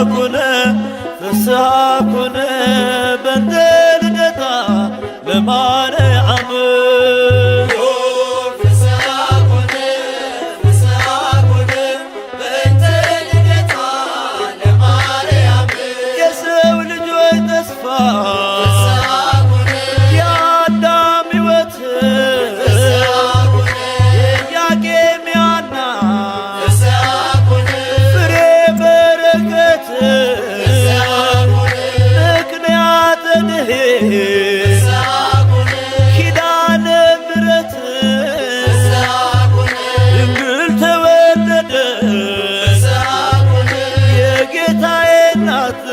ኮነ ፍስሐ ኮነ በእንተ ልደታ ለማርያም የሰው ልጆች ተስፋ የአዳም ሕይወት የኢያቄም የሐና ፍሬ በረከት ምክንያተ ድኅነት ኪዳነ ምሕረት ድንግል ተወለደች የጌታዬ እናት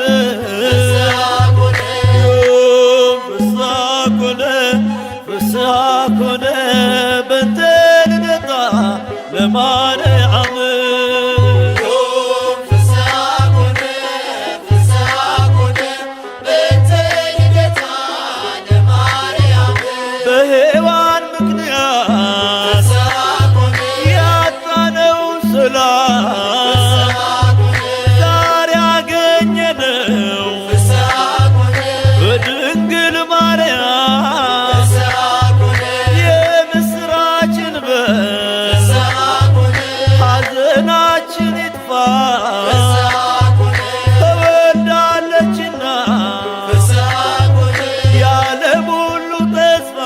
ፍስሐ ኮነ በእንተ ልደታ ለማርያም በሔዋን ምክንያት ያጣነውን ሰላም ዛሬ አገኘነው በድንግል ማርያም የምስራችን በር ሐዘናችን ይጥፋ ተወልዳለችና የዓለም ሁሉ ተስፋ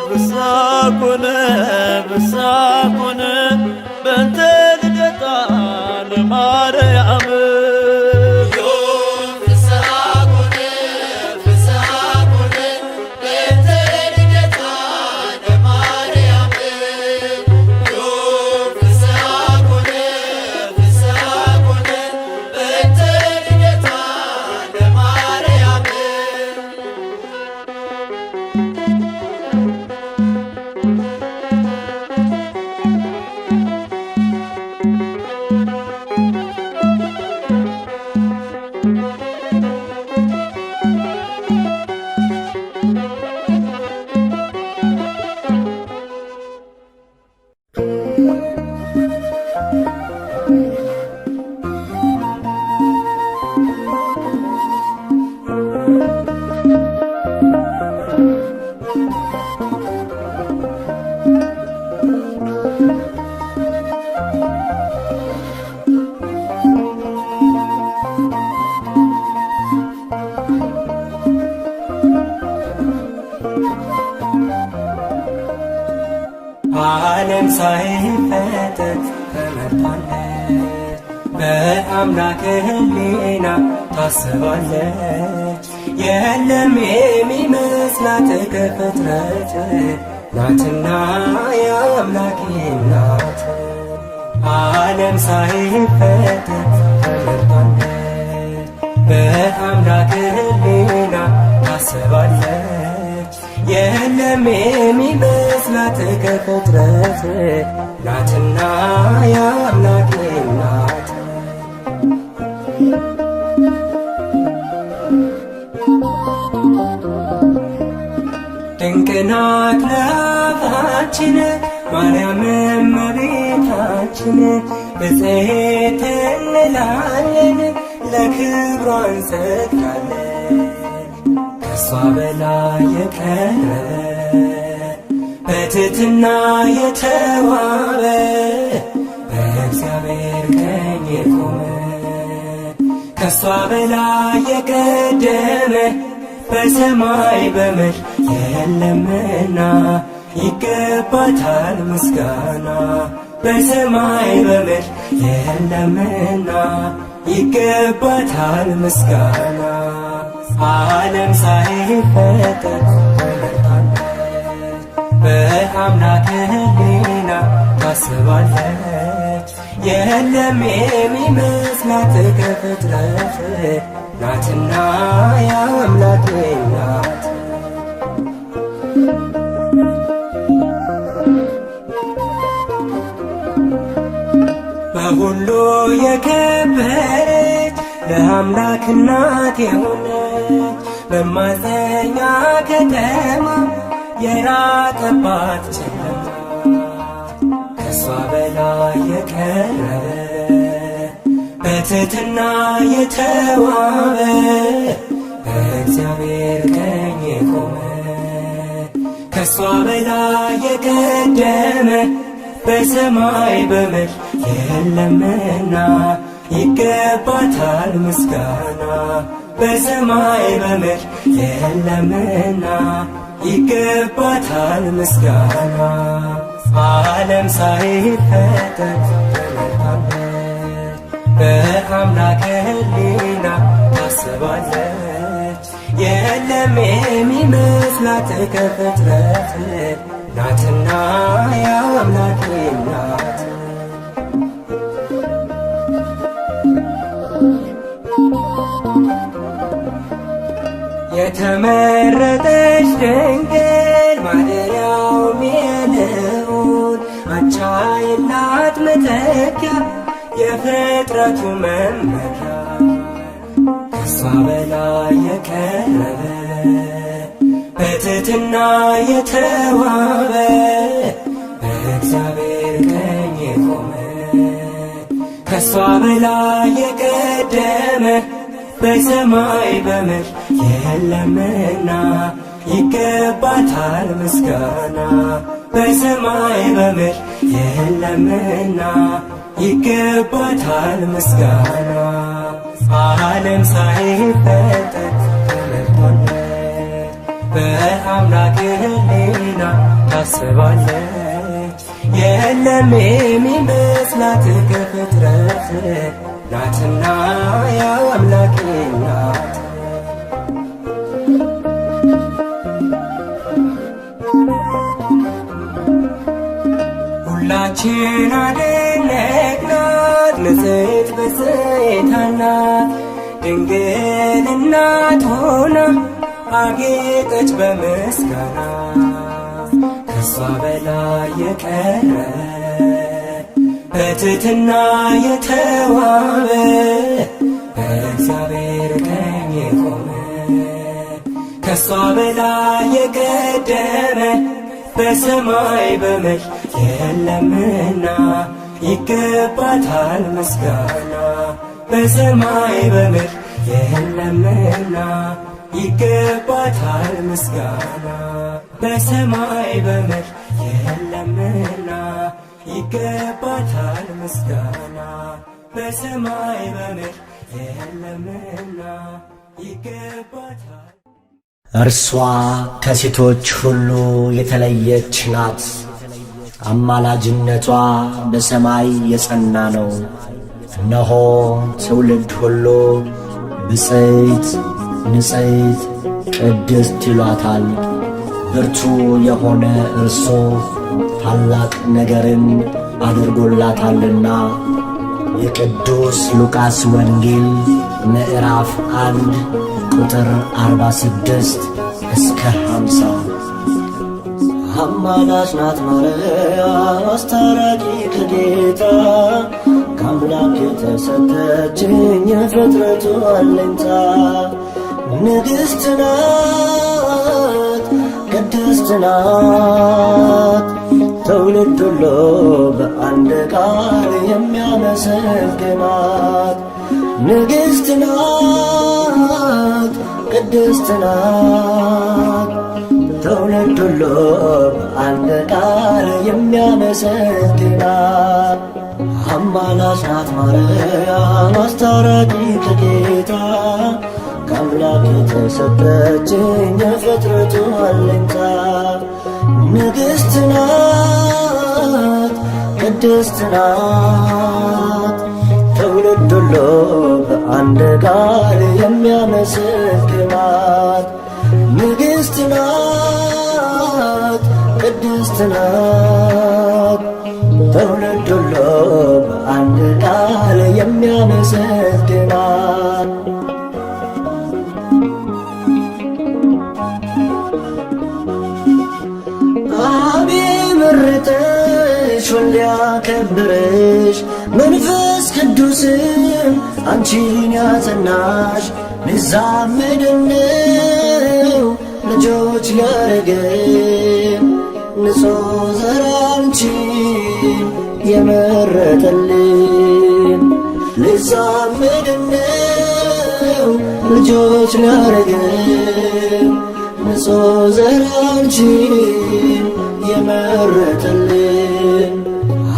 ፍስሐ ኮነ በእንተ ልደታ ለማርያም ዓለም ሳይፈጠር ተመርታለች በአምላክ ሕሊና ታስባለች። የለም የሚመስላት ከፍጥረት ናትና የአምላክ ናት። ዓለም ሳይፈጠር ተመርታለች በአምላክ ሕሊና ታስባለች። የለም የሚመስላት ከፍጥረት ናትና የአምላክ ናት። ድንቅ ናት ለአፋችን ማርያም እመቤታችን ብፅዕት እንላለን ለክብሯ እንሰግዳለን። ከሷ በላይ የቀረ በትሕትና የተዋበ በእግዚአብሔር ቀኝ የቆመ ከሷ በላይ የቀደመ በሰማይ በምድር የለምና ይገባታል ምስጋና። በሰማይ በምድር የለምና ይገባታል ምስጋና። ዓለም ሳይፈጠር ተመርታለች በአምላክ ሕሊና ታስባለች። የለም የሚመስላት ከፍጥረት ናትና የአምላክ ናት። በሁሉ የከበረች ለአምላክ እናት የሆነች በማፀኛ ከተማ የራቀባት ጨለማ ከሷ በላይ የቀረ በትሕትና የተዋበ በእግዚአብሔር ቀኝ የቆመ ከሷ በላይ የቀደመ በሰማይ በምድር የለምና ይገባታል ምስጋና። በሰማይ በምድር የለምና ይገባታል ምስጋና። ዓለም ሳይፈጠር ተመርጣለች፣ በአምላክ ሕሊና ታስባለች። የለም የሚመስላት ከፍጥረት ናትና የአምላክ ናት። የተመረጠች ድንግል ማደሪያውም የልዑል አቻ የላት መተኪያ የፍጥረቱ መመኪያ ከሷ በላይ የቀረበ በትሕትና የተዋበ በእግዚአብሔር ቀኝ የቆመ ከሷ በላይ የቀደመ በሰማይ በምድር የለምና ይገባታል ምስጋና። በሰማይ በምድር የለምና ይገባታል ምስጋና። ዓለም ሳይፈጠር ተመርጣለች፣ በአምላክ ሕሊና ታስባለች። የለም የሚመስላት ከፍጥረት ናትና የአምላክ ናት። ሁላችን አደነቅናት ንጽሕት ብፅዕት ናት። ድንግል እናት ሆና አጌጠች በምስጋና ከሷ በላይ የቀረበ በትሕትና የተዋበ በእግዚአብሔር ቀኝ የቆመ ከሷ በላይ የቀደመ በሰማይ በምድር የለምና ይገባታል ምስጋና። በሰማይ በምድር የለምና ይገባታል ምስጋና። በሰማይ በምድር የለምና ይገባታል ምስጋና። በሰማይ በምድር የለምና ይገባታል። እርሷ ከሴቶች ሁሉ የተለየች ናት። አማላጅነቷ በሰማይ የጸና ነው። እነሆ ትውልድ ሁሉ ብፅዕት ንጽሕት ቅድስት ይሏታል። ብርቱ የሆነ እርሱ ታላቅ ነገርን አድርጎላታልና። የቅዱስ ሉቃስ ወንጌል ምዕራፍ 1 ቁጥር 46 እስከ 50። አማላጅ ናት ማርያም አስታራቂ ከጌታ ከአምላክ የተሰጠችኝ የፍጥረቱ አለኝታ። ንግሥት ናት ቅድስት ናት ትውልድ ሁሉ በአንድ ቃል የሚያመሰግናት። ንግሥት ናት ቅድስት ናት ትውልድ ሁሉ በአንድ ቃል የሚያመሰግናት። አማላጅ ናት ማርያም አስታራቂ ከጌታ ከአምላክ የተሰጠችኝ የፍጥረቱ አለኝታ። ንግሥት ናት ቅድስት ናት ትውልድ ሁሉ በአንድ ቃል የሚያመሰግናት። ንግሥት ናት ቅድስት ናት ትውልድ ሁሉ በአንድ ቃል የሚያመሰግናት። አብ መረጠሽ ወልድ ያከበረሽ መንፈስ ቅዱስም አንቺን ያጸናሽ። ንዛመድነው ልጆች ሊያረገን ንጹሕ ዘር አንቺን የመረጠልን። ሊዛመድን ነው ልጆች ሊያረገን ንጹሕ ዘር አንቺን የመረጠልን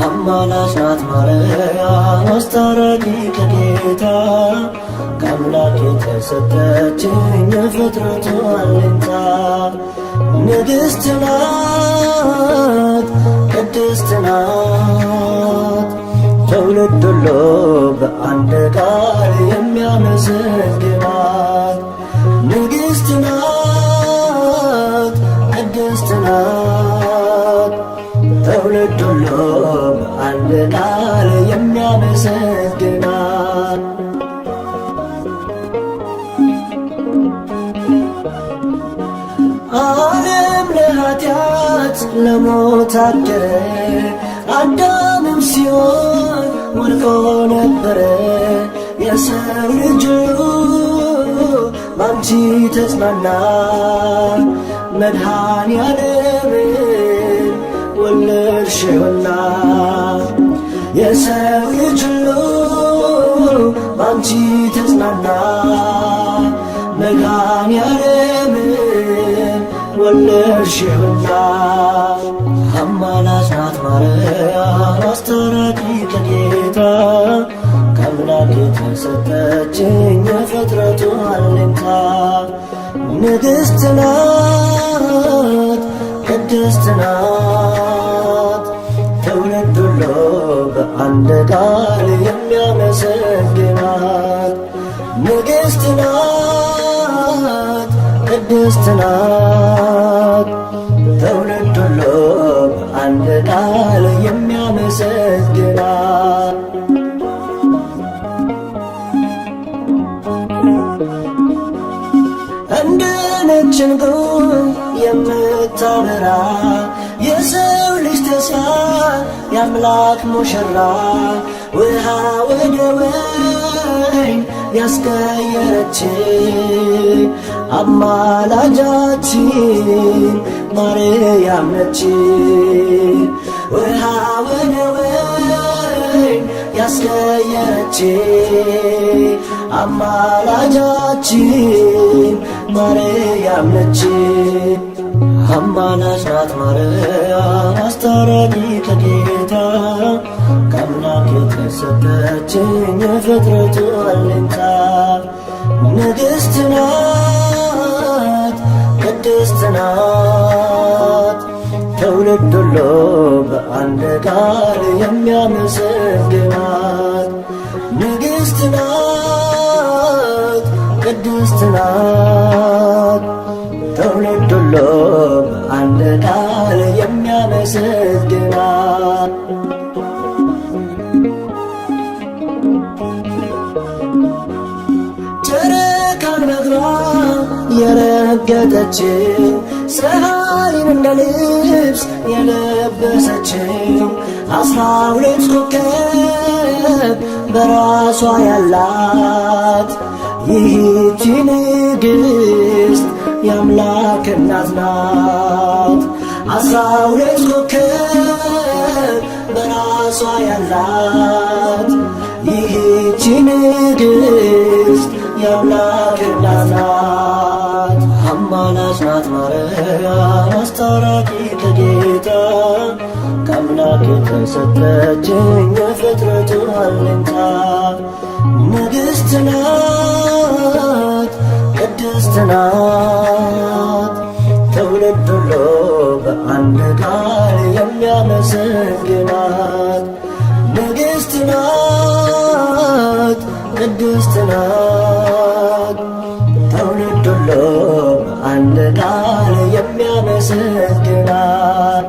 አማላጅ ናት ማርያም አስታራቂ ከጌታ ከአምላክ የተሰጠችኝ የፍጥረቱ አለኝታ ንግሥት ናት ቅድስት ናት ትውልድ ሁሉ በአንድ ቃል የሚያመሰግናት ንግሥት ናት ቅድስት ናት ትውልድ ሁሉ በአንድ ቃል የሚያመሰግናት ዓለም ለኃጢአት ለሞት አደረ አዳምም ሲሆን ወድቆ ነበረ የሰው ልጅ ባንቺ ተጽናና መድኃኔዓለምን ወለድሽውና የሰው ልጅ ባንቺ ተጽናና መድኃኔዓለምን ወለድሽውና አማላጅ ናት ማርያም አስታራቂ ከጌታ ከአምላክ የተሰጠችኝ የፍጥረቱ አለኝታ ንግሥት ናት ቅድስት ናት ትውልድ ሁሉ በአንድ ቃል የሚያመሰግናት ንግሥት ናት ቅድስት ናት ትውልድ ሁሉ በአንድ ቃል የሚያመሰግናት እንደ ነጭ ዕንቁ የምታበራ የሰው ልጅ ተስፋ የአምላክ ሙሽራ ውሃ ወደ ወይን ያስቀየረች አማላጃችን ማርያም ነች ውሃ ወደ ወይን ያስቀየረች አማላጃችን ማርያም ነች አማላጅ ናት ማርያም አስታራቂ ከጌታ ከአምላክ የተሰጠችኝ የፍጥረቱ አለኝታ ንግሥት ናት ቅድስት ናት ትውልድ ሁሉ በአንድ ቃል የሚያመሰግናት ንግሥት ናት ቅድስት ናት ትውልድ ሁሉ በአንድ ቃል የሚያመሰግናት ጨረቃን በእግሯ የረገጠችው ፀሐይን እንደ ልብስ የለበሰችው 12 ኮከብ በራሷ ያላት ይህቺ ንግሥት የአምላክ እናት ናት 12 ኮከብ በራሷ ያላት ይህቺ ንግሥት የአምላክ እናት ናት አማላጅ ናት ማርያም አስታራቂ ከጌታ ከአምላክ የተሰጠችኝ የፍጥረቱ አለኝታ ንግሥት ናት ቅድስት ናት ትውልድ ሁሉ በአንድ ቃል የሚያመሰግናት ንግሥት ናት ቅድስት ናት ትውልድ ሁሉ በአንድ ቃል የሚያመሰግናት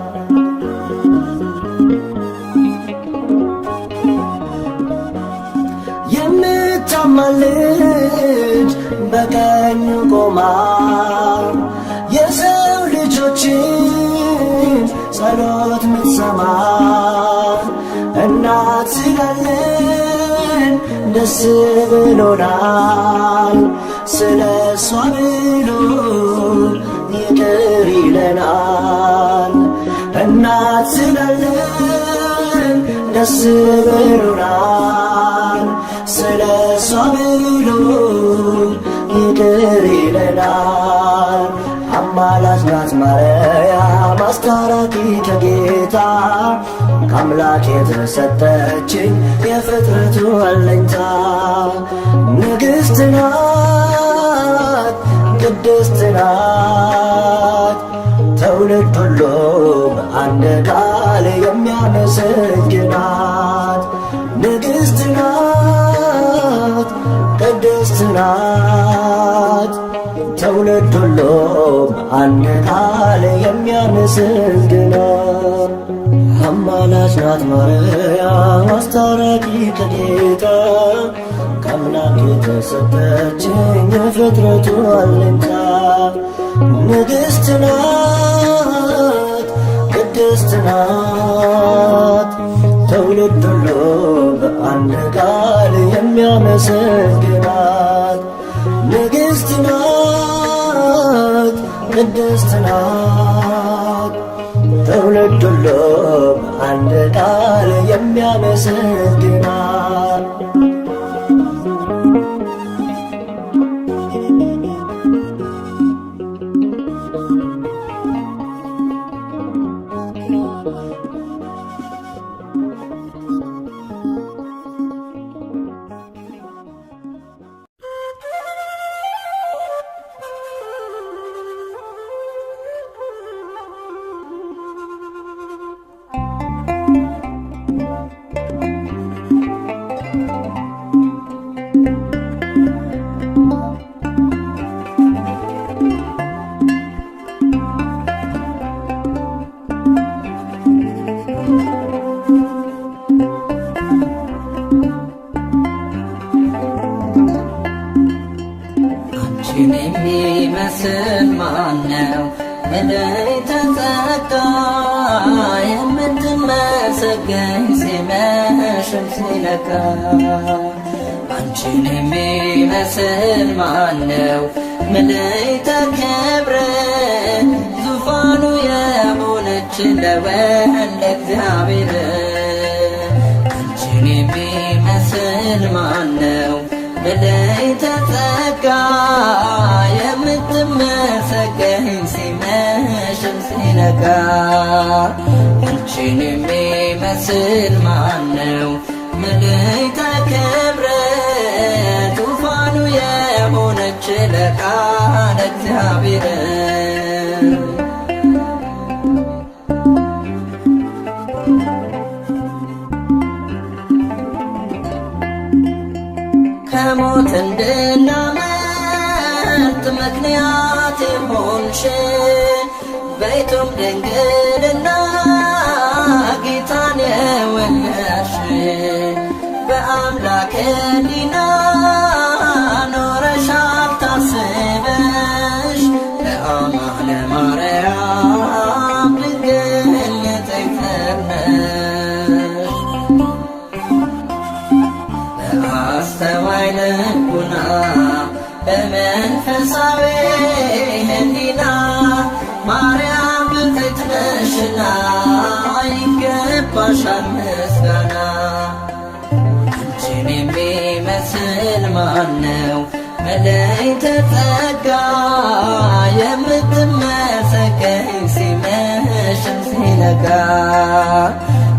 የምታማልድ በቀኝ ቆማ የሰው ልጆችን ጸሎት ምትሰማ እናት ስላለን ደስ ብሎናል ስለ እሷ ብሎ ይቅር ይለናል እናት ስላለን ደስ ብሎናል ከአምላክ የተሰጠችኝ የፍጥረቱ አለኝታ ንግሥት ናት ቅድስት ናት ትውልድ ሁሉ በአንድ ቃል የሚያመሰግናት ንግሥት ናት ቅድስት ናት ትውልድ ሁሉ በአንድ ቃል የሚያመሰግናት አማላጅ ናት ማርያም አስታራቂ ከጌታ ከአምላክ የተሰጠችኝ የፍጥረቱ አለኝታ ንግሥት ናት ቅድስት ናት ትውልድ ሁሉ በአንድ ቃል የሚያመሰግናት ንግሥት ናት ቅድስት ናት ትውልድ ሁሉ በአንድ ቃል የሚያመሰግናት የሚመስል ማነው በላይ ተዘጋ የምትመሰገኝ ሲመሽም ሲነጋ አንቺን የሚመስል ማነው በላይ ተከብረ ዙፋኑ የሆነች ለወልደ እግዚአብሔር አንቺን የሚመስል ማነው በላይ ተዘጋ የምትመሰገኝ ሲመሽም ሲነጋ አንቺን የሚመስል ማነው በላይ ተከብረ ዙፋኑ የሆነች ለቃለ እግዚአብሔር ከሞት እንድናመልጥ ምክንያት የሆንሽ በይቱም ድንግልና ጌታን የወለድሽ በአምላክ ሕሊና ኖረሻል ታስበሽ ለአማለ ማርያም ድንግል ንጽሕት ነሽ በአስተዋይ ልቡና በመንፈሳዊ ሕሊና ማርያም ብፅዕት ነሽና ይገባሻል ምስጋና አንቺን የሚመስል ማነው በላይ ተዘጋ የምትመሰገኝ ሲመሽም ሲነጋ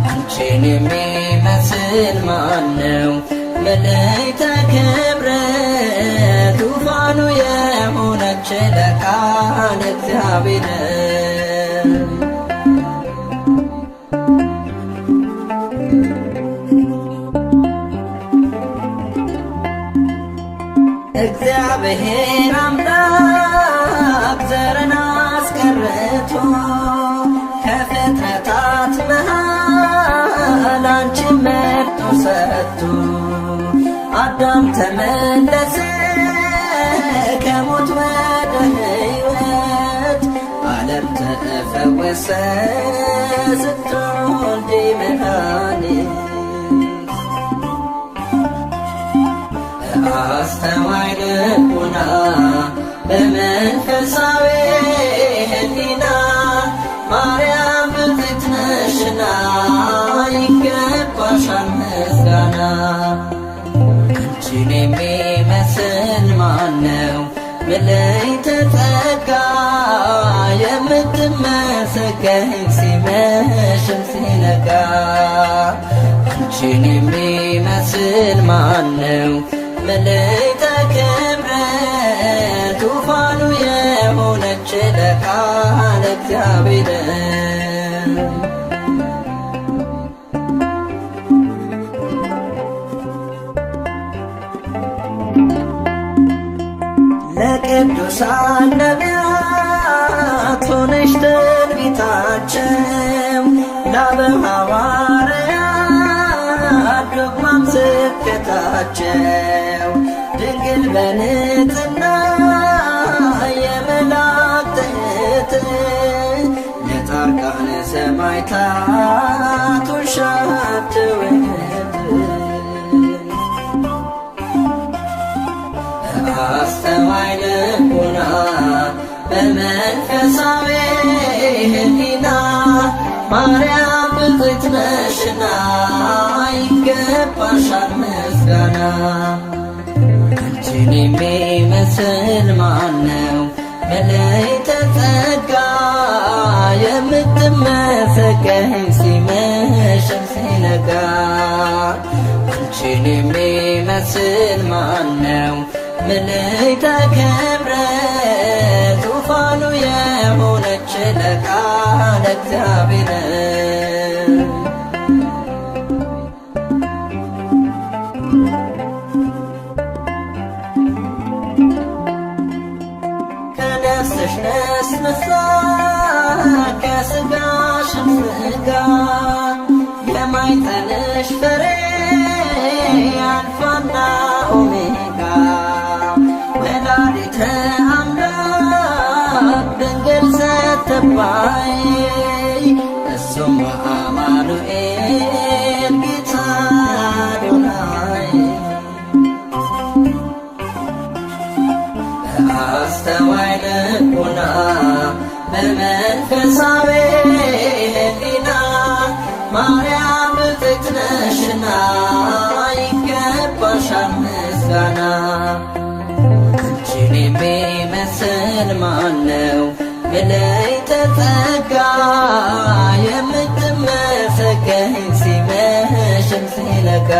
አንቺን የሚመስል ማነው በላይ ተከብረ ዙፋኑ የሆነች ለቃለ እግዚአብሔር እግዚአብሔር አምላክ ዘርን አስቀርቶ ከፍጥረታት መሃል አንቺን መርጦ ሰጥቶ አዳም ተመለሰ ከሞት ወደ ሕይወት ዓለም ተፈወሰ ስትወልጂ መድኃኒት በአስተዋይ ልቡና በመንፈሳዊ ሕሊና ማርያም ብፅዕት ነሽና ይገባሻል ምስጋና አንቺን የሚመስል ማነው በላይ ተዘጋ የምትመሰገኝ ሲመ ሲመሽም ሲነጋ አንቺን የሚመስል ማነው? ምልዕተ ክብረት ዙፋኑ የሆነች ለቃለ እግዚአብሔር ለቅዱሳን ነቢያት ሆነሽ ትንቢታቸው ለአበው ሐዋርያት ዶግማም ስብከታቸው ድንግል በንጽሕና የመላእክት እህት ለጻድቃነ ሰማዕታት ውሻት ውህት አስተዋይ ልቡና በመንፈሳዊ ሕሊና ማርያም ብፅዕት ነሽና ይገባሻል ምስጋና። አንቺን የሚመስል ማነው? ምልዕተ ጸጋ የምትመሰገኝ ሲመሽም ሲነጋ አንቺን የሚመስል ማነው? ምልዕተ ክብረት ዙፋኑ የሆነች ለቃለ እግዚአብሔር ከነፍስሽ ነስንሳ ከሥጋሽም ሥጋ የማኅፀንሽ ፍሬ አልፋና ኦሜጋ ወላዲተ አምላክ ድንግል ስትባይ እሱም አማኑኤል ጌታ አዶናይ በአስተዋይ ልቡና በመንፈሳዊ ሕሊና ማርያም ብፅዕት ነሽና ይገባሻል ምስጋና። አንቺን የሚመስል ማነው? ምልዕተ ጸጋ የምትመሰገኝ ሲመሽም ሲነጋ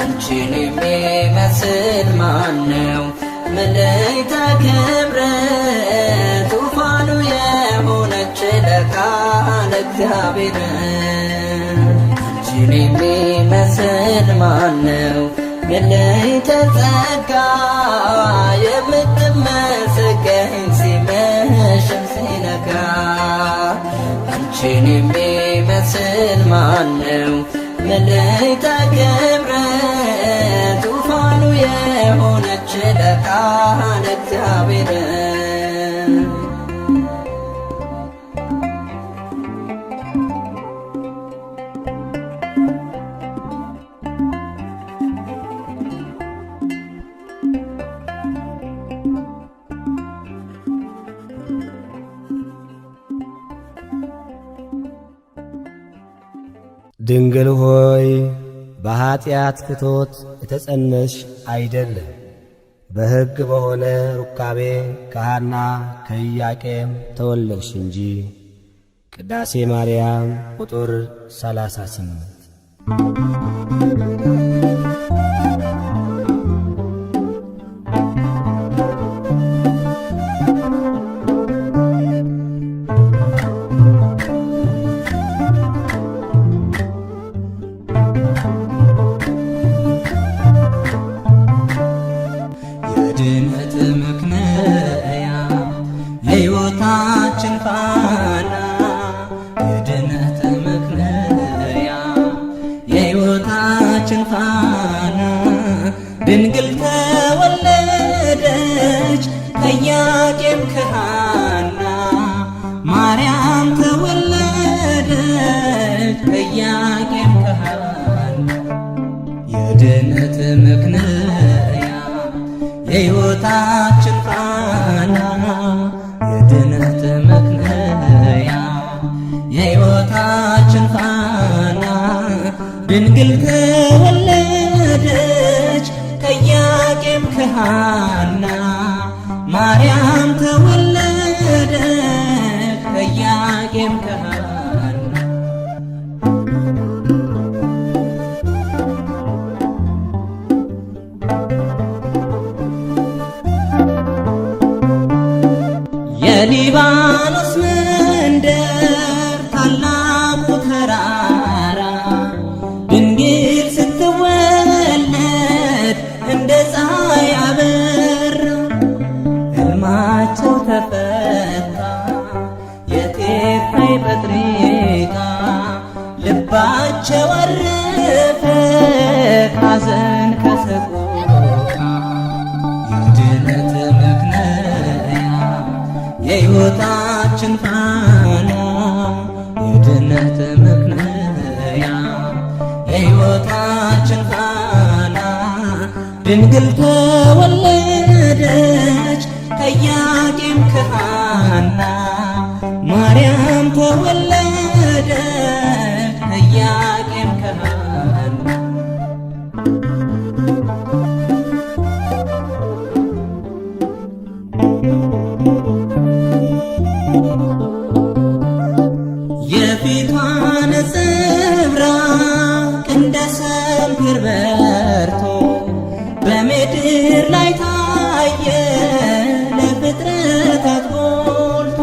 አንቺን የሚመስል ማነው? ምልዕተ ክብረት ዙፋኑ የሆነች ለቃለ እግዚአብሔር አንቺን የሚመስል ማነው? ምልዕተ ጸጋ የምትመሰገኝ ሲመሽም ሲነጋ አንቺን የሚመስል ማነው? ምልዕተ ክብረት ዙፋኑ የሆነች ለቃለ እግዚአብሔር ድንግል ሆይ በኀጢአት ፍቶት የተጸነስሽ አይደለም፣ በሕግ በሆነ ሩካቤ ከሐና ከኢያቄም ተወለድሽ እንጂ። ቅዳሴ ማርያም ቁጥር 38 የድነት ምክንያ የሕይወታችን ፋና የድነት ምክንያ የሕይወታችን ፋና ድንግል ተወለደች ከኢያቄም ከሐና ማርያም ተወለደች ከኢያቄም ከሐና የድነት ምክንያ የሕይወታችን ፋና የድነት ምክንያ የሕይወታችን ፋና ድንግል ተወለደች ከኢያቄም ከሐና ማርያም ተወለደች ከኢያቄም ከሐና በሊባኖስ መንደር ታላቁ ተራራ ድንግል ስትወለድ እንደ ፀሐይ አበራ። ሕልማቸው ተፈታ የቴፋይ ጴጥሪቃ ልባቸው አረፈ ካዘን ከሰቆቃ። የድነት ምክንያ የሕይወታችን ፋና የድነት ምክንያ የሕይወታችን ፋና ድንግል ተወለደች ከኢያቄም ከሐና ማርያም ተወለደች ከኢያቄም ከሐና። የፊቷ ነጸብራቅ እንደ ሰምፔር በርቶ በምድር ላይ ታየ ለፍጥረታት ጎልቶ።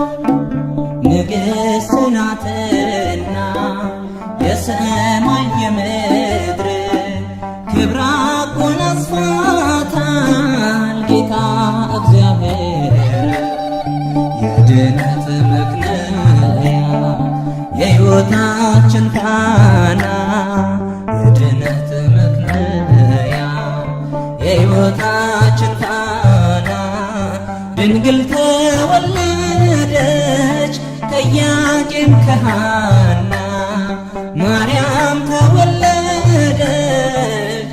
ንግሥት ናትና የሰማይ የምድር ክብራ አጎናጽፏታል ጌታ እግዚአብሔር። የድነት ምክንያ የሕይወታችን ፋና የድነት ምክንያ የሕይወታችን ፋና ድንግል ተወለደች ከኢያቄም ከሐና ማርያም ተወለደች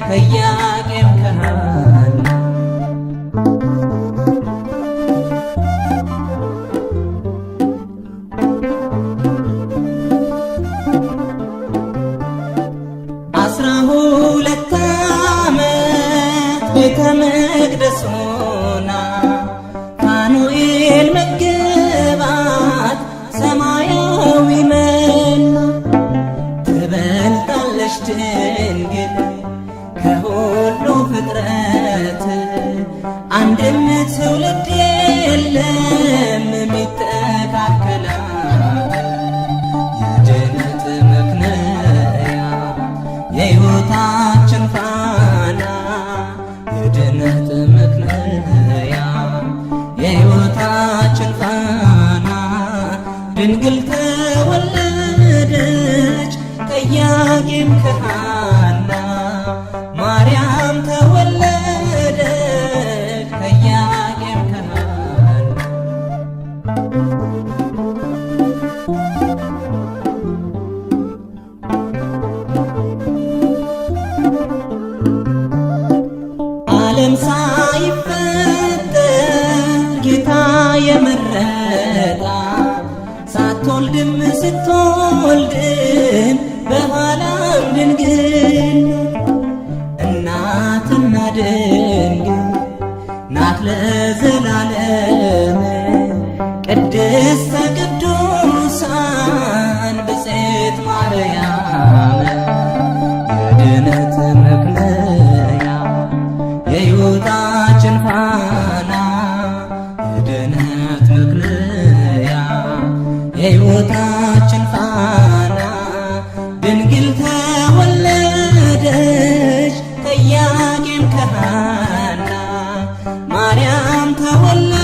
ከኢያቄም ከሐና። ሁለት ዓመት ቤተ መቅደስ ሆና ፋኑኤል መገባት ሰማያዊ መና። ትበልጣለች ድንግል ከሁሉ ፍጥረት አንድም ትውልድ የለም የሚተካከላት። የድነት ምክንያ የሕይወታችን ፋና የድነት ምክንያ የሕይወታችን ፋና ድንግል ተወለደች ከኢያቄም ከሐና ማርያም ተወለደች ከኢያቄም ከሐና። ዓለም ሳይፈጠር ጌታ የመረጣት ሳትወልድም ስትወልድም በኋላም ድንግል እናትና ድንግል ናት ለዘላለም ቅድስተ ቅዱሳን ብፅዕት ማርያም። የድነት ምክንያ የሕይወታችን ፋና የድነት ምክንያ የሕይወታችን ፋና ድንግል ተወለደች ከኢያቄም ከሐና ማርያም ተወለደች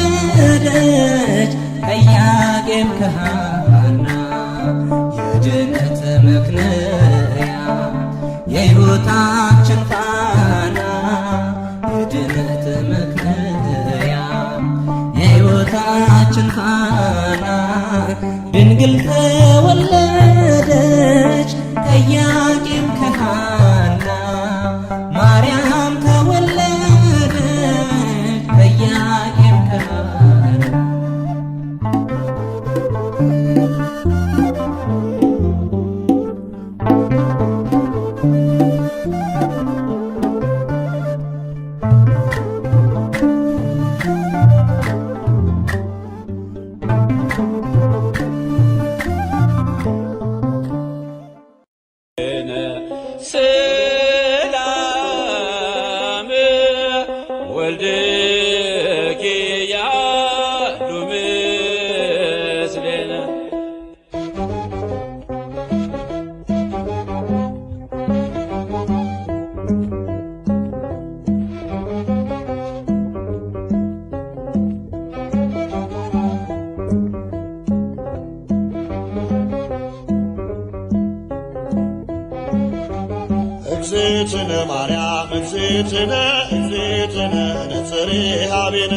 እግዝእትነ ማርያም እግዝእትነ እግዝእትነ ነጽሬ ኀቤነ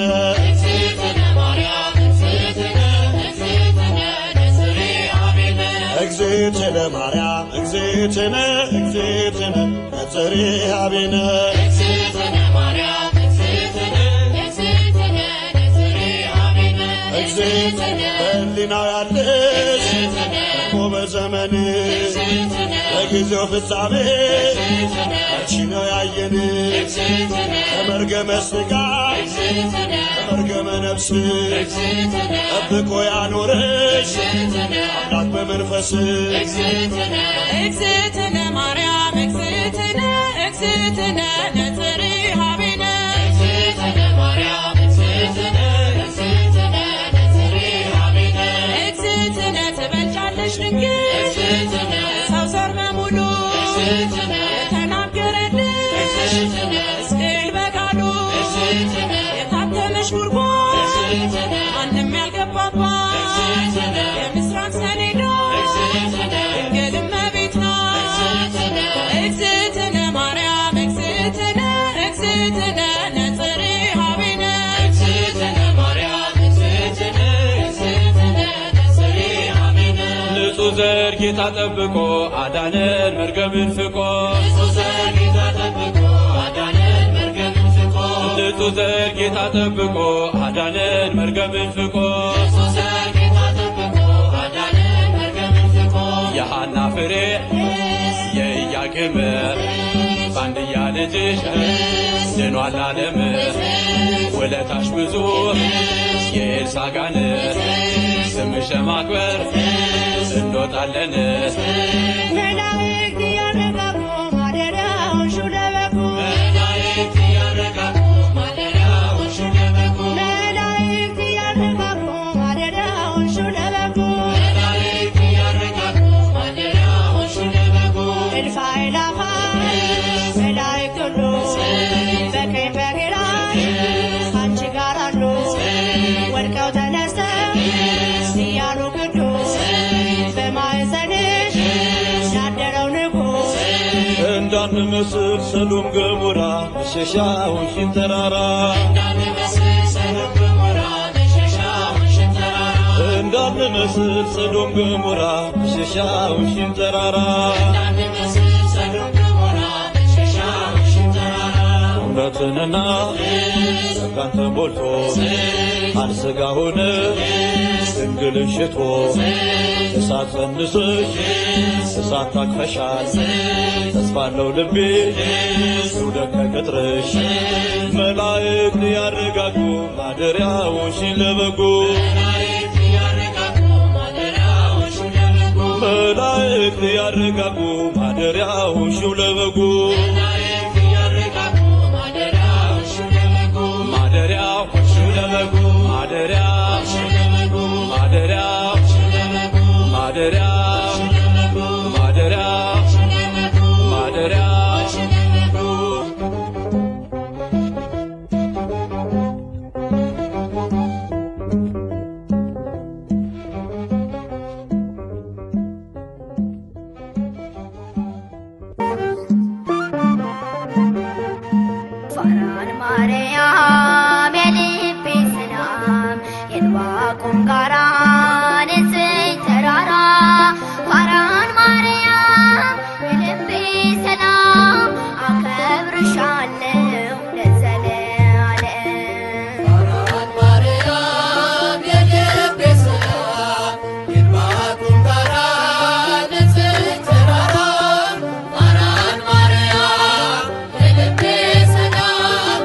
እግዝእትነ ማርያም እግዝእትነ እግዝእትነ ነጽሬ ኀቤነ እግዝእትነ በሕሊናው ያለሽ እኮ በዘመንሽ በጊዜው ፍጻሜ አንቺ ነው ያየን ከመርገመ ሥጋ ከመርገመ ነፍስ ጠብቆ ያኖረሽ አምላክ በመንፈስ እግዝእትነ ማርያም እግዝእትነ እግዝእትነ ነጽሬ ኀቤነ እግዝእትነ ትበልጫለሽ ድንግል ሰው ዘር በሙሉ የተናገረልሽ ሕዝቅኤል በቃሉ የታተመሽ ጉድጓድ ማንም ያልገባባት የምስራቅ ሰሌዳ ድንግል እመቤት ናት። እግዝእትነ ማርያም እግዝእትነ እግዝእትነ ነጽሬ ኀቤነ ንጹሕ ዘር ጌታ ጠብቆ አዳነን መርገምን ፍቆ ንጹሕ ዘር ጌታ ጠብቆ አዳነን መርገምን ፍቆ የሐና ፍሬ የኢያቄም ባንድያ ልጅሽ ድኗል ዓለም ውለታሽ ብዙ የኤልሳጋን ስምሽ ለማክበር እንወጣለን መላእክት ያረጋጉ ማደሪያውን ሹለበኩ መላእክት ያረጋጉ ማደሪያውን ሹለበኩ እልፍ አእላፋት መላእክት ሁሉ በቀኝ በግራ ካንቺ ጋር አሉ ወድቀው ተነስተው እያሉ ቅዱስ በማኅፀንሽ ያደረው ንጉሥ እንዳንመስል ሰዶም ገሞራ መሸሻውን ተራራ እንዳንመስል ሰዶም ገሞራ መሸሻውን ተራራ እውነትንና ጸጋን ተሞልቶ ቃል ሥጋ ሆነ ድንግልን ሽቶ እሳት ጸንሰሽ እሳት ታቅፈሻል ተስፋለው ልቤ ይውደቅ ከቅጥርሽ መላእክት ያረጋጉ ማደሪያውሽን ለበጉ መላእክት ያረጋጉ ማደሪያውሽን ለበጉ ማደሪያው ለበጉ ማደሪያው ማደሪያው ማደሪያው ማደሪያው ማደሪያው ፋራን ማርያም የልቤ ሰላም የዕንባቆም ጋራ ንጽሕት ተራራ ፋራን ማርያም የልቤ ሰላም አከብርሻለሁ ለዘለዓለም። ፋራን ማርያም የልቤ ሰላም የዕንባቆም ጋራ ንጽሕት ተራራ ፋራን ማርያም የልቤ ሰላም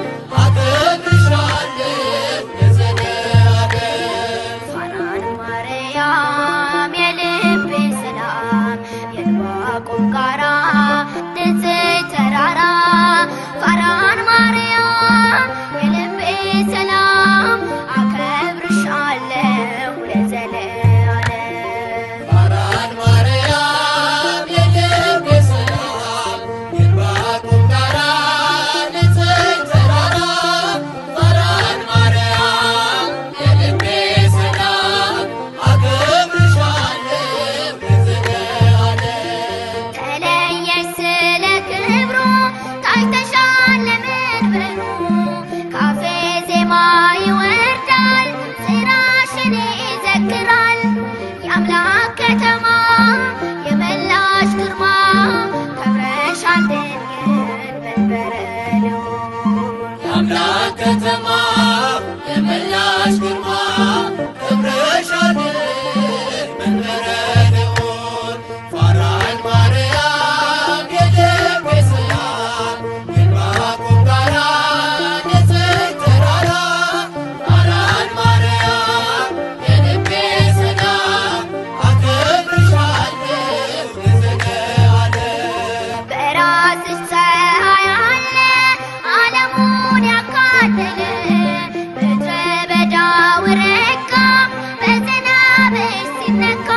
የአምላክ ከተማ የመላሽ ግርማ ክብርሻድር መንበረ ልዑል ፋራን ማርያም የልቤ ሰላም የዕንባቆም ጋራ ንጽሕት ተራራ ፋራን ማርያም የልቤ ሰላም አከብርሻለሁ ለዘለዓለም። በራስሽ ፀሐይ አለ ዓለሙን ያካለለ ምድረ በዳው ረጋ በዝናብሽ ሲነካ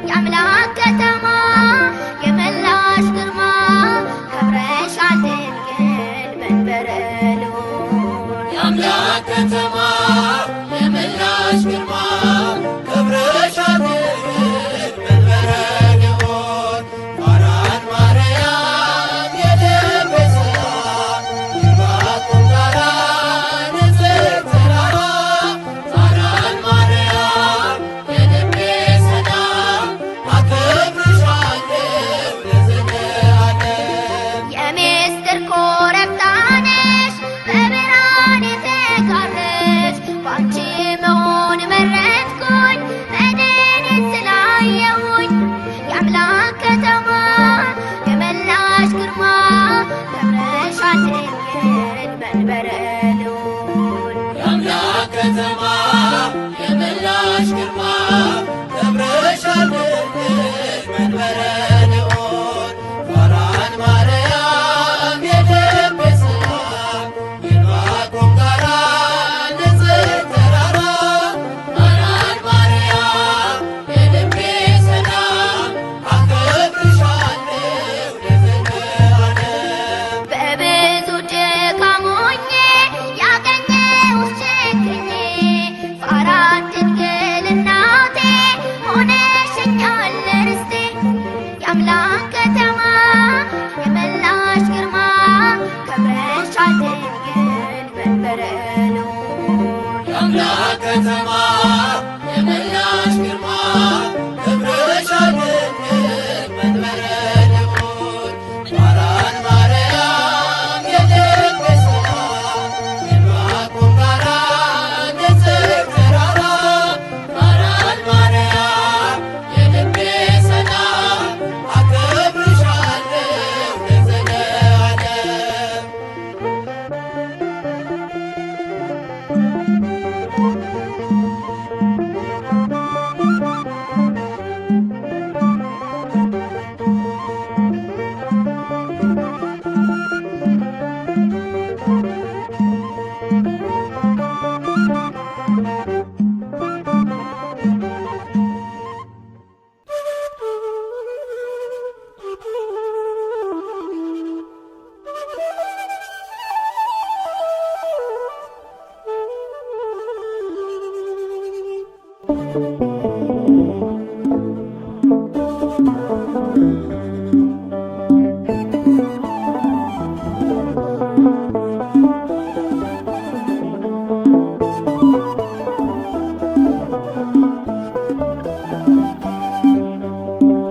የአምላክ ከተማ የመላሽ ግርማ ከብረሻል ድንግል መንበረ ልዑል የአምላክ ከተማ የመላሽ ግርማ ክብርሻል ድንግል መንበረ ልዑል ፋራን ማርያም የልቤ ሰላም የዕንባቆም ጋራ ንጽሕት ተራራ ፋራን ማርያም የልቤ ሰላም አከብርሻለሁ ለዘለዓለም። የምስጢር ኮረብታ ነሽ በብርሃን የተጋረድሽ ባንቺ መሆን መረጥኩኝ መድንን ስላየሁኝ የአምላክ ከተማ የመላሽ ግርማ ከብረሻል ድንግል መንበረ ልዑል የአምላክ ከተማ የመላሽ ግርማ ክብርሻል ድንግል መንበረ ልዑል ፋራን ማርያም የልቤ ሰላም የዕንባቆም ጋራ ንጽሕት ተራራ ፋራን ማርያም የልቤ ሰላም አከብርሻለሁ ለዘለዓለም። በብዙ ድካም ሆኜ ያገኘሁሽ ችግኜ ፋራን ድንግል እናቴ ሆነሽኛል ርስቴ የአምላክ ከተማ የመላሽ ግርማ ከብረሻል ድንግል መንበረ ልዑል የአምላክ ከተማ የመላሽ ግርማ ክብርሻል ድንግል መንበረ ልዑል ፋራን ማርያም የልቤ ሰላም የዕንባቆም ጋራ ንጽሕት ተራራ ፋራን ማርያም የልቤ ሰላም አከብርሻለሁ ለዘለዓለም።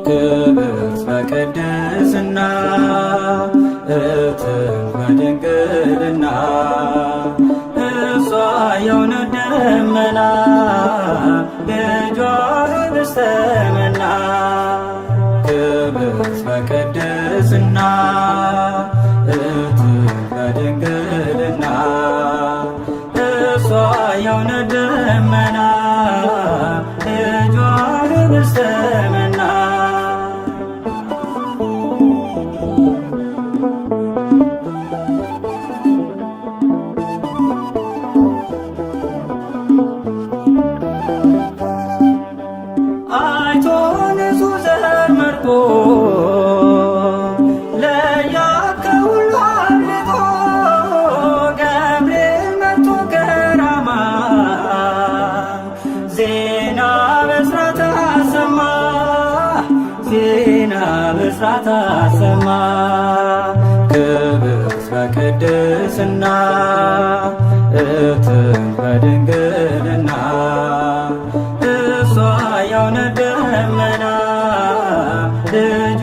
ክብርት በቅድስና እትም በድንግልና እሷ የእውነት ደመና ልጇ ኅብስተ መና ክብርት በቅድስና እትም በድንግልና እሷ የእውነት ደመና ልጇ ኅብስተ መና አይቶ ንጹሕ ዘር መርጦ ለያት ከሁሉ አብልጦ ገብርኤል መጥቶ ከራማ ዜና ብስራት አሰማ ዜና ብስራት አሰማ ክብርት በቅድስና እትም በድንግልና እሷ የእውነት ደመና ልጇ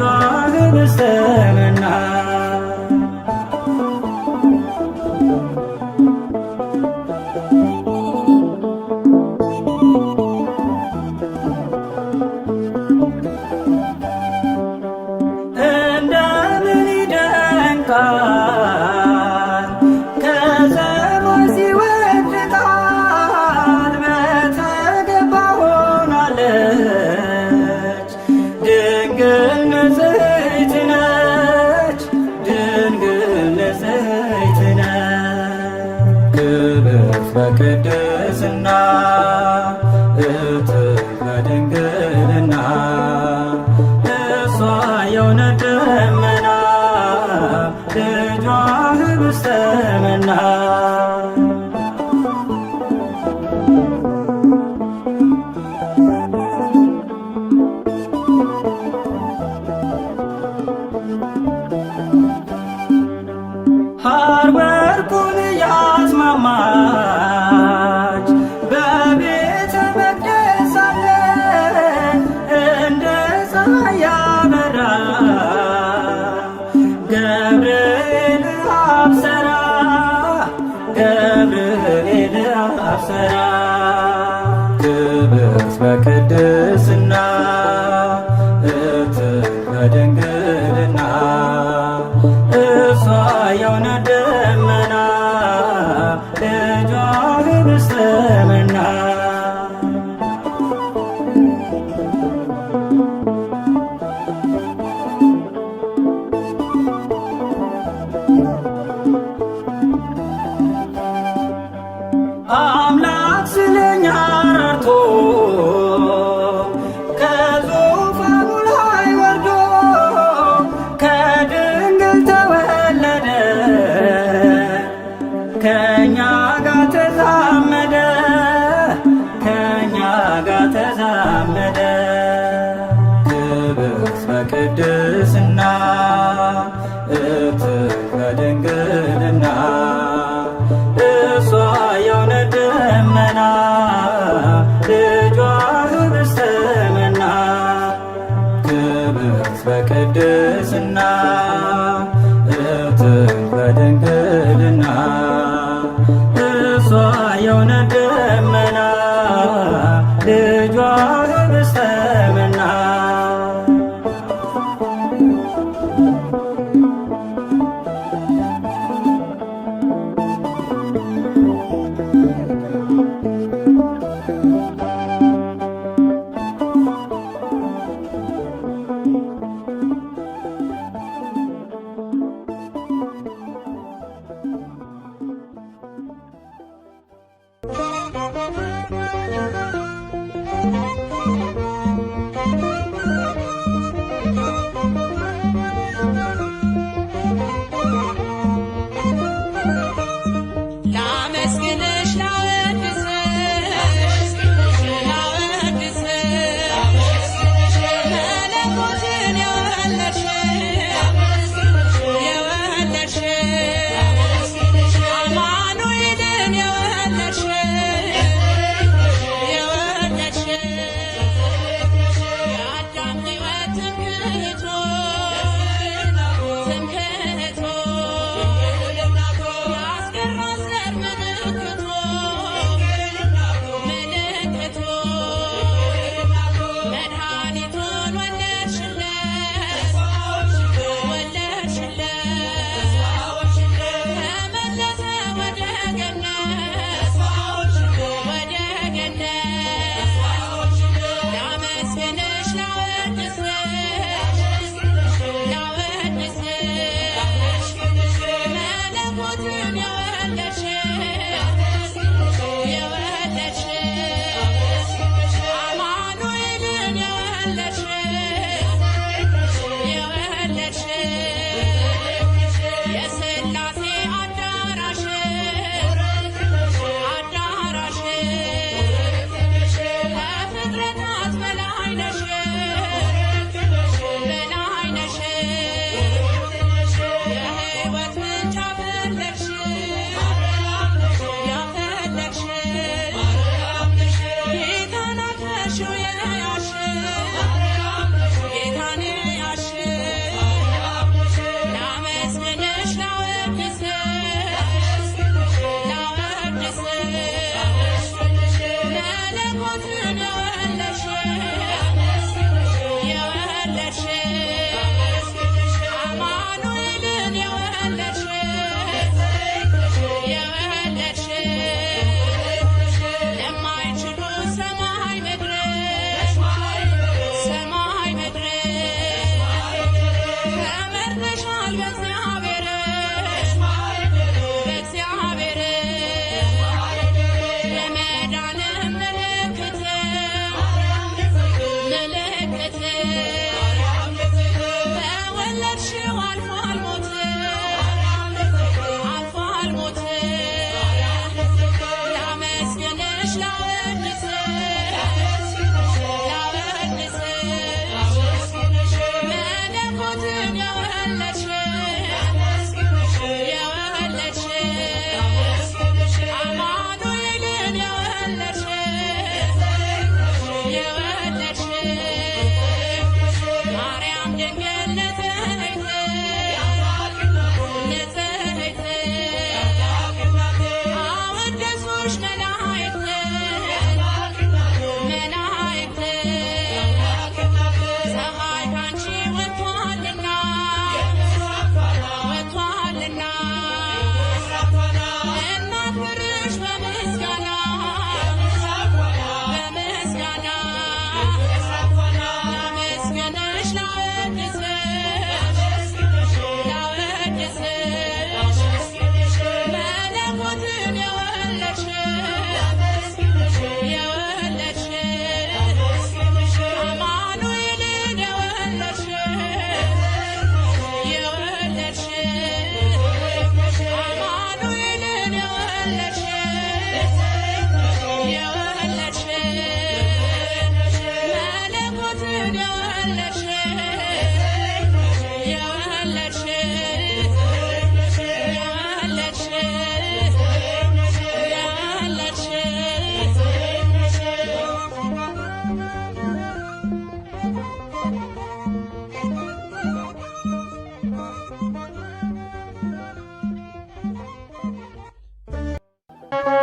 ኅብስተ መና በቅድስና እትህ በድንግልና እሷ የእውነት ደመና ልጇ ኅብስተ መና ሐር ወርቁን ያስማማች በቤተ መቅደስ ሳለ እንደ ፀሐይ ያበራ ገብርኤል አብሰራ ገብርኤል አብሰራ ክብርት በቅድስና እትህ በድንግልና እሷ የእውነት ደመና ልጇ ኅብስተ መና አምላክ ስለኛ ራርቶ ከዙፋኑ ላይ ወርዶ ከድንግል ተወለደ ከእኛ ጋር ተዛመደ ከእኛ ጋር ተዛመደ ክብርት በቅድስና እትህ በድንግልና እሷ የእውነት ደመና ልጇ ኅብስተ መና ክብርት በቅድስና እትህ በድንግልና እሷ የእውነት ደመና ልጇ ኅብስተ መና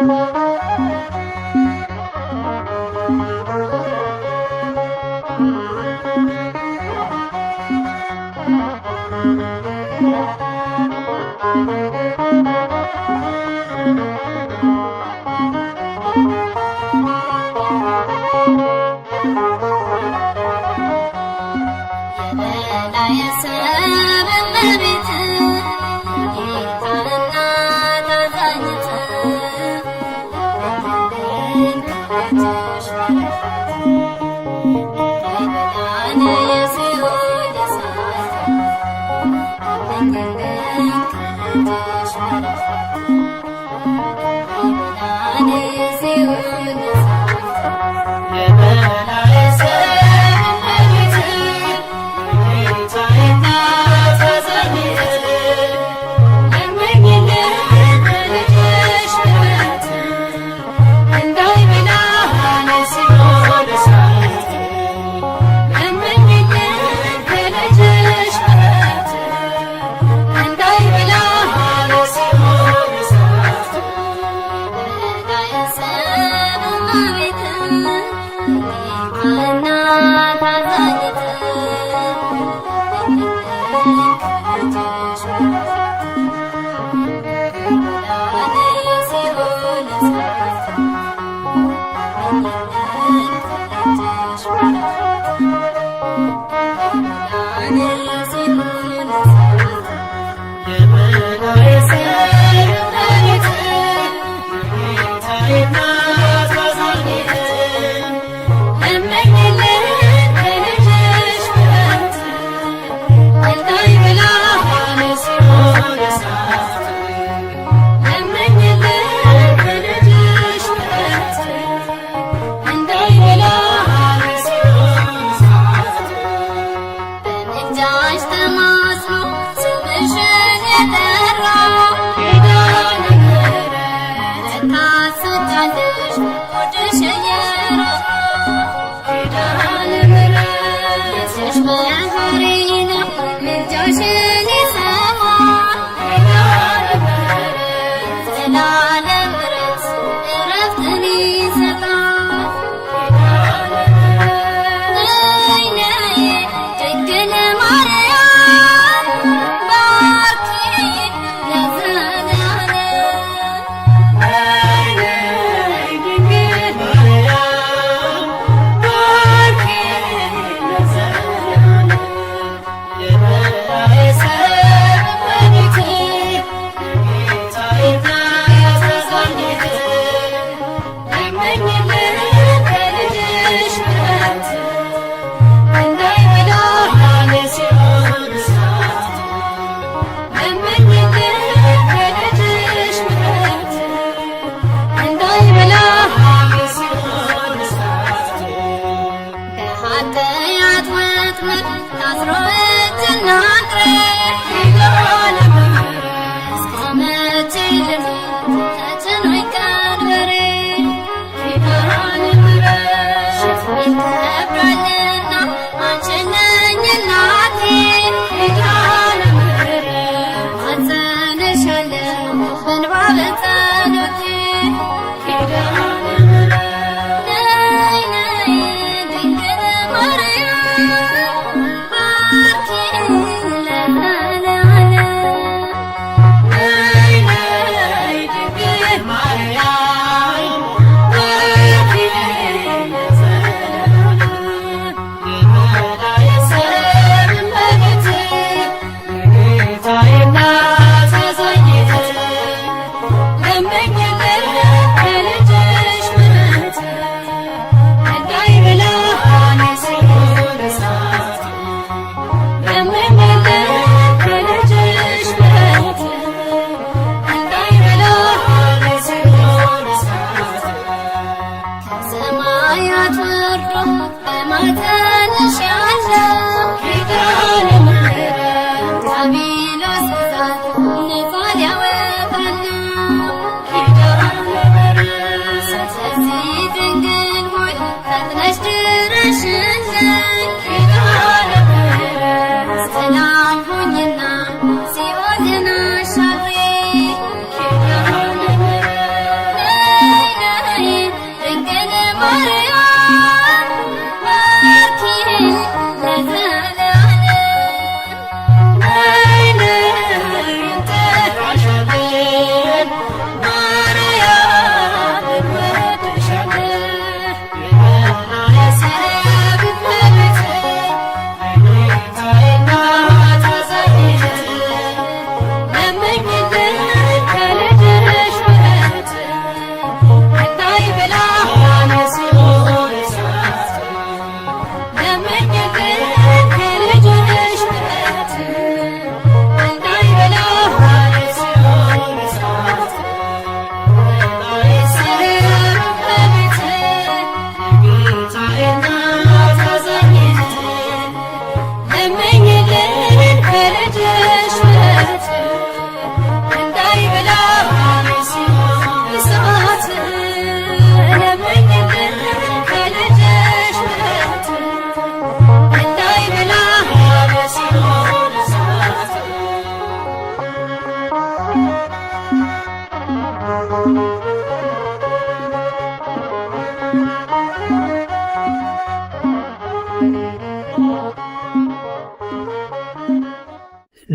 Thank you.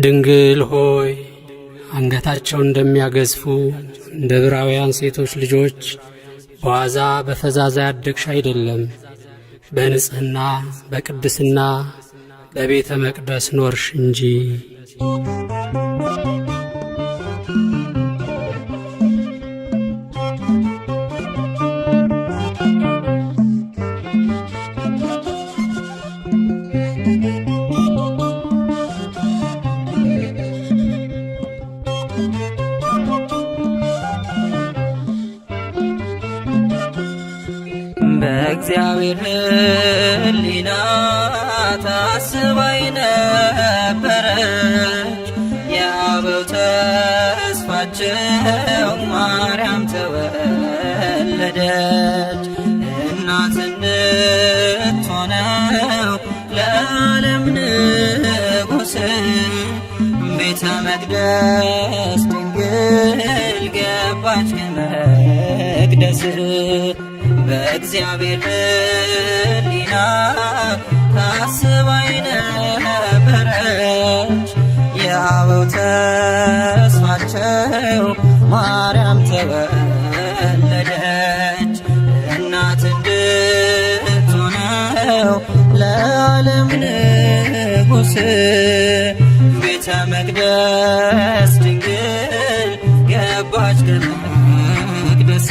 ድንግል ሆይ አንገታቸውን እንደሚያገዝፉ እንደ ዕብራውያን ሴቶች ልጆች በዋዛ በፈዛዛ ያደግሽ አይደለም። በንጽሕና በቅድስና በቤተ መቅደስ ኖርሽ እንጂ። በእግዚአብሔር ሕሊና ታስባይ ነበረች የአበው ተስፋቸው ማርያም ተወለደች። እናት እንድትሆነው ለዓለም ንጉሥ ቤተ መቅደስ ድንግል ገባች ከመቅደስ። በእግዚአብሔር ሕሊና ታስባይ ነበረች የአበው ተስፋቸው ማርያም ተወለደች። እናት እንድትሆነው ለዓለም ንጉሥ ቤተ መቅደስ ድንግል ገባች ከመቅደስ።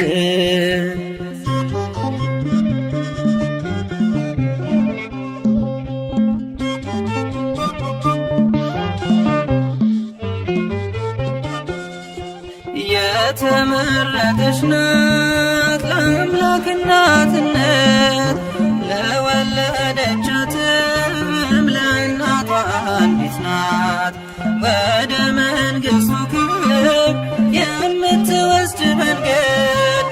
የተመረጠች ናት ለአምላክ እናትነት ለወለደቻትም ለእናቷ አንዲት ናት። ወደ መንግሥቱ ክብር የምትወስድ መንገድ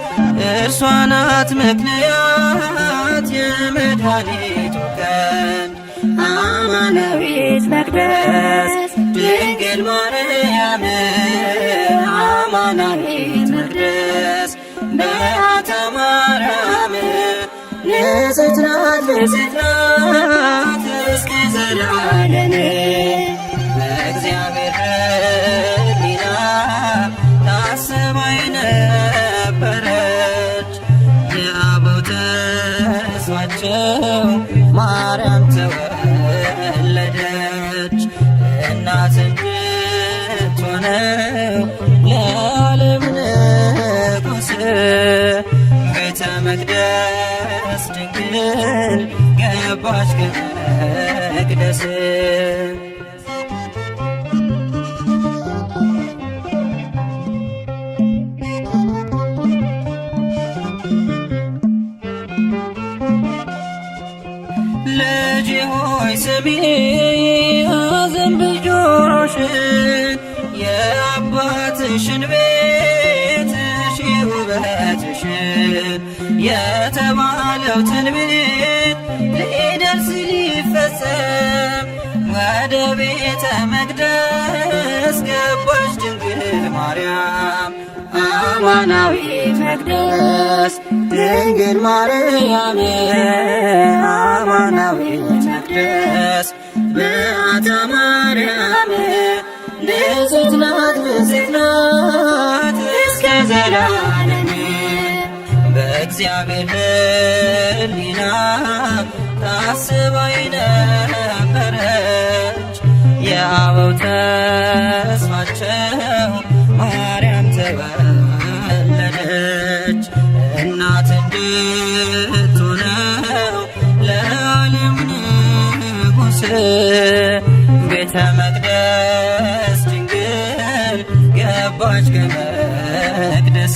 እርሷ ናት ምክንያት የመድኃኒቱ ቀን። አማናዊት መቅደስ ድንግል ማርያም አማናዊት መቅደስ በዓታ ማርያም ንጽሕት ናት ንጽሕት ናት እስከ ዘላለም። በእግዚአብሔር ሕሊና ታስባይ ነበረች የአበው ተስፋቸው ማርያም ተወለደች። እናት እንድትሆነው ለዓለም ንጉሥ ቤተ መቅደስ ድንግል ገባች ከመቅደስ። ልጄ ሆይ ስሚ አዘንብል ጆሮሽን የአባትሽን ቤት እሺ ውበትሽን የተባለው ትንቢት ሊደርስ ሊፈጸም ወደ ቤተ መቅደስ ገባች ድንግል ማርያም አማናዊት መቅደስ ድንግል ማርያም አማናዊት መቅደስ በዓታ ማርያም ንጽሕት ናት ንጽሕት ናት እስከ ዘላለም። በእግዚአብሔር ሕሊና ታስባይ ነበረች የአበው ተስፋቸው ማርያም ተወለደች። እናት እንድትሆነው ለዓለም ንጉሥ ቤተ መቅደስ ድንግል ገባች ከመቅደስ።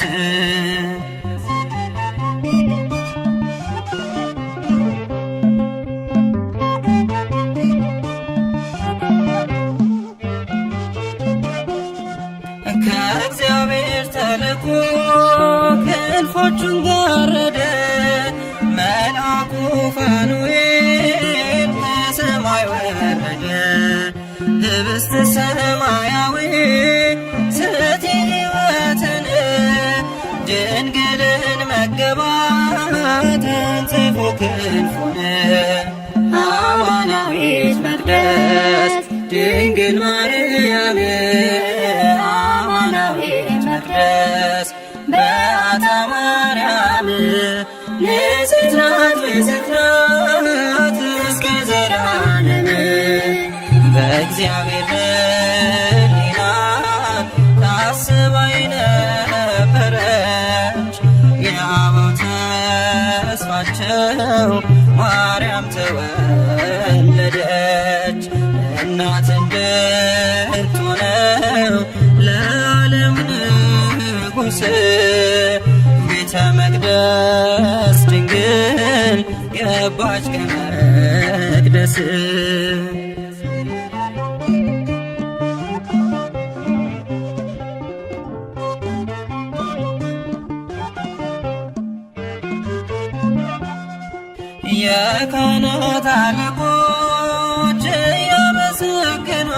ከእግዚአብሔር ተልኮ ክንፎቹን ጋረደ መልአኩ ፋኑኤል ከሰማይ ወረደ። ህብስተ ሰማያዊ ስእቲ ሕይወትን ድንግልን መገባት ተንጽፎ ክንፉን አማናዊት መቅደስ ድንግል ድንግል ማርያም አማናዊት መቅደስ በዓታ ማርያም ንጽሕት ናት ንጽሕት ናት እስከ ዘላለም በእግዚአብሔር ሕሊና ታስባ የነበረች የአበው ተስፋቸው ማርያም ተወለደች። እናት እንድትሆነው ለዓለም ንጉሥ ቤተ መቅደስ ድንግል ገባች ከመቅደስ። የካህናት አለቆች እያመሰገኗት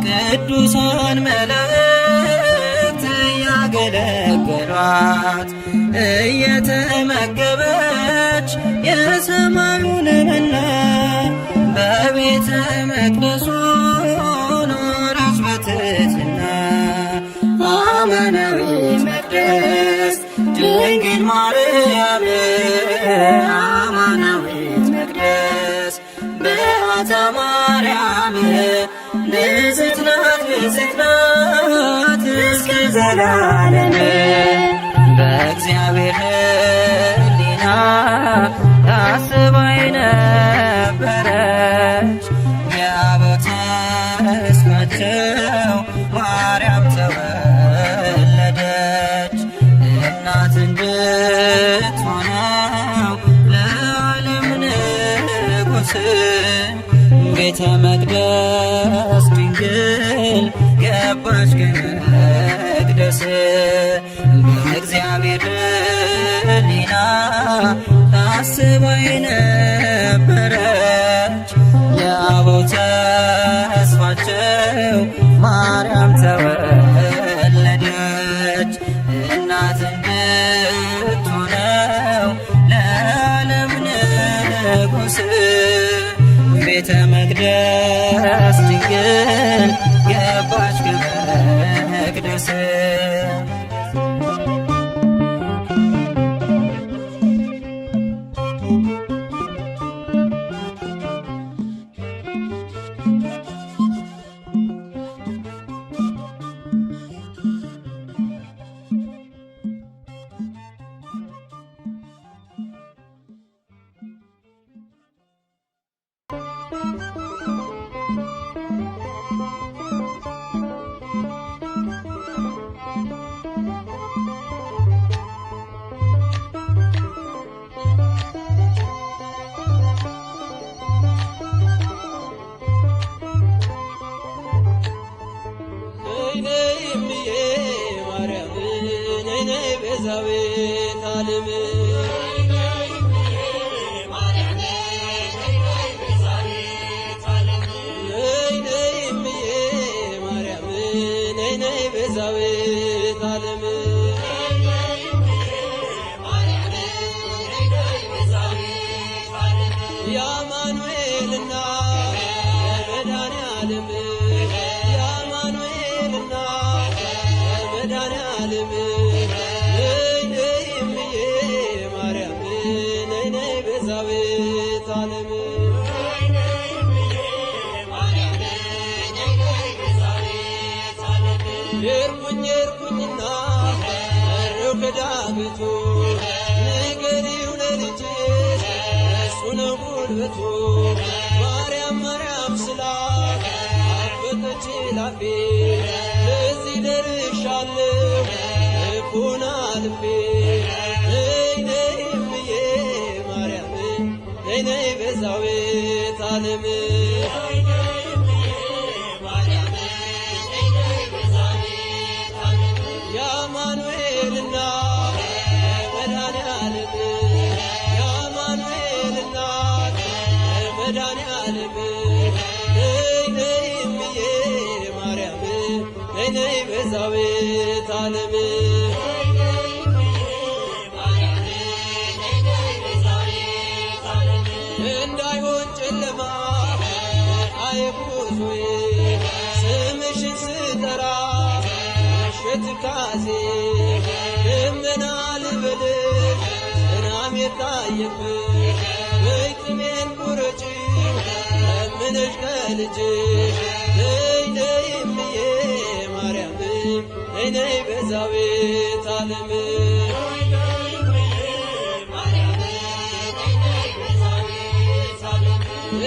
ቅዱሳን መላእክት እያገለገሏት እየተመገበች የሰማዩን መና በቤተ መቅደሱ ኖረች በትሕትና። አማናዊት መቅደስ ድንግል ማርያም አማናዊት መቅደስ በዓታ ማርያም ንጽሕት ናት ንጽሕት ናት እስከ ዘላለም በእግዚአብሔር ሕሊና ታስባ የነበረች የአበው ተስፋቸው ማርያም ተወለደች። እናት እንድትሆነው ለዓለም ንጉሥ ቤተ መቅደስ ድንግል ገባች ከመቅደስ። በእግዚአብሔር ሕሊና ታስባ የነበረች የአበው ተስፋቸው ማርያም ተወለደች። እናት እንድትሆነው ለዓለም ንጉሥ ቤተ መቅደስ ድንግል ገባች ከመቅደስ። ቤዛዊተ ዓለም ቤዛዊተ ዓለም የአማኑኤልና የመድኃኔዓለም የአማኑኤልና የመድኃኔዓለም ቤዛዊተ ዓለም የርኩኝና እረው ከዳገቱ ንገሪው ለልጅሽ እሱ ነው ጉልበቱ። ማርያም ማርያም ስላት አፈተች ላፌ ለዚህ ደርሻለሁ ልቡና ልቤ። ነይ እምዬ ማርያም ነይ ቤዛዊተ ዓለም የአማኑኤልና የመድኃኔዓለም የአማኑኤልና የመድኃኔዓለም ነይ እምዬ ማርያም ነይ ቤዛዊተ ዓለም እንዳይሆን ጨለማ አይጉዞዬ ትካዜ ደመና ልበልሽ ዝናብ የታየብሽ በይ ጥሜን ቁረጪው ለምነሽ ከልጅሽ ነይ ነይ እምዬ ማርያም ነይ ነይ ቤዛዊተ ዓለም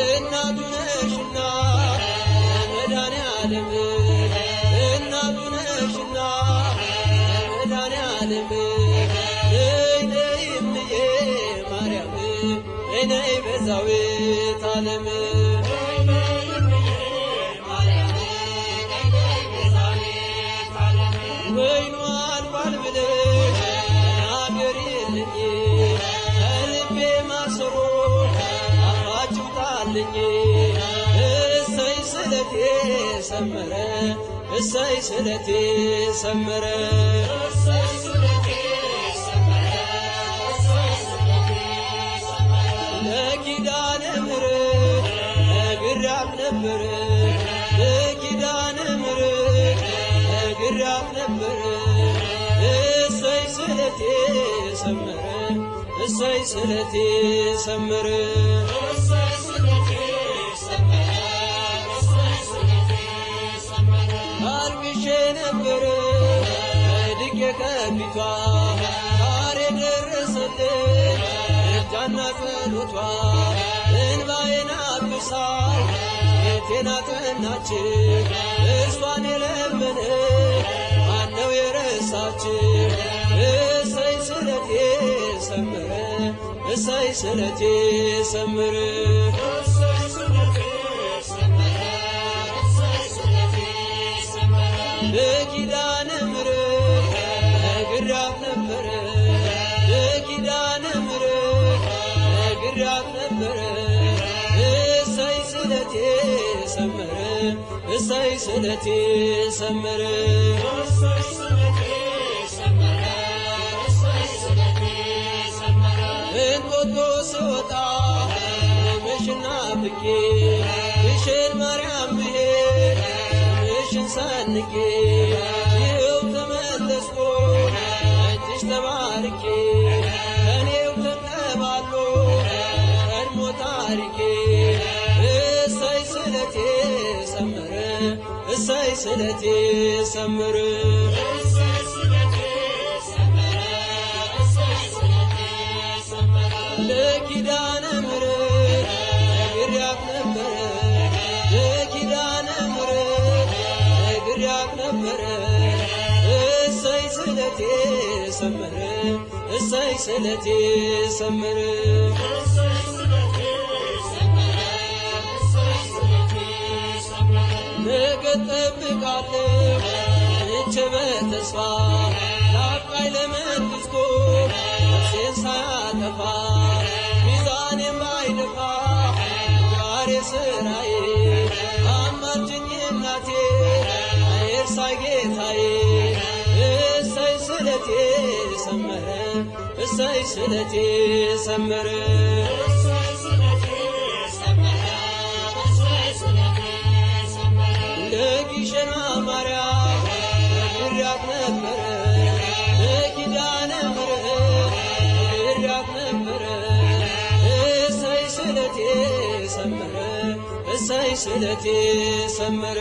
እናቱ ነሽና መድኃኔዓለም እናቱ ነሽና መድኃኔዓለም ነይ ነይ እምዬ ማርያም ነይ ነይ ቤዛዊተ ዓለም ወይኑ አልቋል ብለሽ ተናገሪልኝ ከልቤ ማሰሮ አፋችሁ ጣልኝ እሰይ ስለቴ ሰመረ እሰይ ስለቴ ሰመረ ለኪዳነ ምሕረት ነግሬያት ነበር ለኪዳነ ምሕረት ነግሬያት ነበር እሰይ ስለቴ ሰመረ እሰይ ስለቴ ሰመረ አልቅሼ ነበር ወድቄ ከፊቷ ዛሬ ደረሰልኝ እርጃና ጸሎቷ እንባዬን አብሳ ቤቴን አቀናች እርሷን የለመነ ማነው የረሳች እሰይ ስለቴ ሰመረ እሰይ ስለቴ ሰመረ ለኪዳነ ምሕረት ነግሬያት ነበረ ለኪዳነ ምሕረት ነግሬያት ነበረ እሰይ ስለቴ ሰመረ እሰይ ስለቴ ሰመረ እንጦጦ ስወጣ ስምሽን ናፍቄ ግሸን ማርያም ብሄድ ስምሽን ሰንቄ ይኸው ተመለስኩ እጅሽ ተባርኬ ከኔው ተቀባሎ ቀድሞ ታሪኬ እሰይ ስለቴ ሰመረ እሰይ ስለቴ ሰመረ ለኪዳነ ምሕረት ነግሬያት ነበረ ለኪዳነ ምሕረት ነግሬያት ነበረ እሰይ ስለቴ ሰመረ እሰይ ስለቴ ሰመረ ነገ እጠብቃለሁ እቼ በተስፋ ናፍቃኝ ለመንግሥቱ ነፍሴን ሳያጠፋ ሚዛኔም ባይደፋ ዛሬ ስራዬ አማልጅኝ እናቴ አይርሳኝ ጌታዬ እሰይ ስለቴ ሰመረ እሰይ ስለቴ ሰመረ ለግሸና ማርያም ነግሬያት ነበረ ለኪዳነ ምሕረት ነግሬያት ነበረ እሰይ ስለቴ ሰመረ እሰይ ስለቴ ሰመረ